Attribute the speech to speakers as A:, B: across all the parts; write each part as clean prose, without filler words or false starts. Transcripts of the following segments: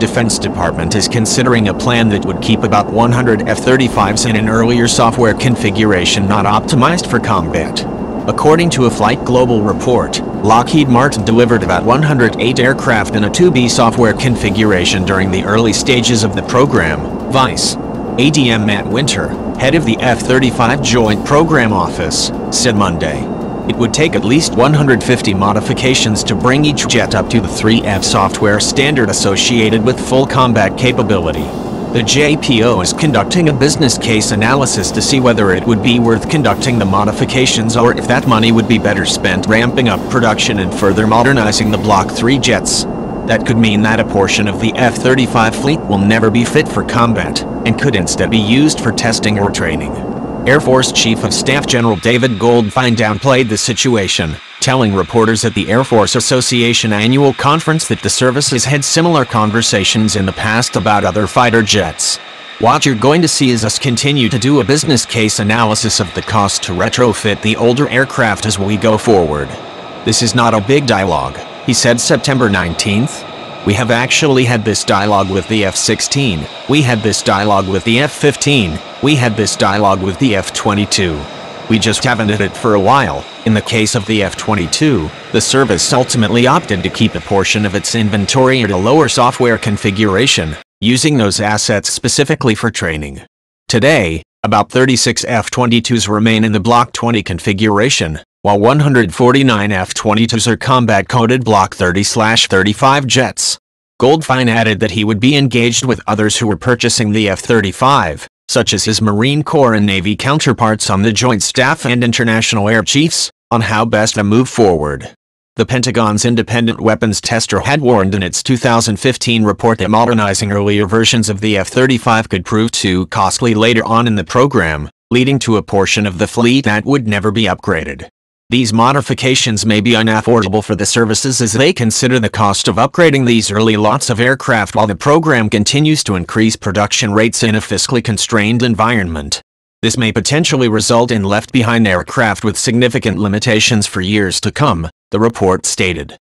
A: Defense Department is considering a plan that would keep about 100 F-35s in an earlier software configuration not optimized for combat. According to a FlightGlobal report, Lockheed Martin delivered about 108 aircraft in a 2B software configuration during the early stages of the program. Vice ADM Matt Winter, head of the F-35 Joint Program Office, said Monday. It would take at least 150 modifications to bring each jet up to the 3F software standard associated with full combat capability. The JPO is conducting a business case analysis to see whether it would be worth conducting the modifications or if that money would be better spent ramping up production and further modernizing the Block 3 jets. That could mean that a portion of the F-35 fleet will never be fit for combat, and could instead be used for testing or training. Air Force Chief of Staff General David Goldfein downplayed the situation, telling reporters at the Air Force Association annual conference that the service has had similar conversations in the past about other fighter jets. What you're going to see is us continue to do a business case analysis of the cost to retrofit the older aircraft as we go forward. This is not a big dialogue, he said September 19th. We have actually had this dialogue with the F-16, we had this dialogue with the F-15, we had this dialogue with the F-22. We just haven't had it for a while. In the case of the F-22, the service ultimately opted to keep a portion of its inventory at a lower software configuration, using those assets specifically for training. Today, about 36 F-22s remain in the Block 20 configuration, while 149 F-22s are combat-coded Block 30/35 jets. Goldfein added that he would be engaged with others who were purchasing the F-35, such as his Marine Corps and Navy counterparts on the Joint Staff and International Air Chiefs, on how best to move forward. The Pentagon's independent weapons tester had warned in its 2015 report that modernizing earlier versions of the F-35 could prove too costly later on in the program, leading to a portion of the fleet that would never be upgraded. These modifications may be unaffordable for the services as they consider the cost of upgrading these early lots of aircraft while the program continues to increase production rates in a fiscally constrained environment. This may potentially result in left-behind aircraft with significant limitations for years to come, the report stated.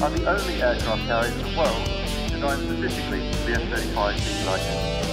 B: are the only aircraft carriers in the world designed specifically for the F-35 C licence.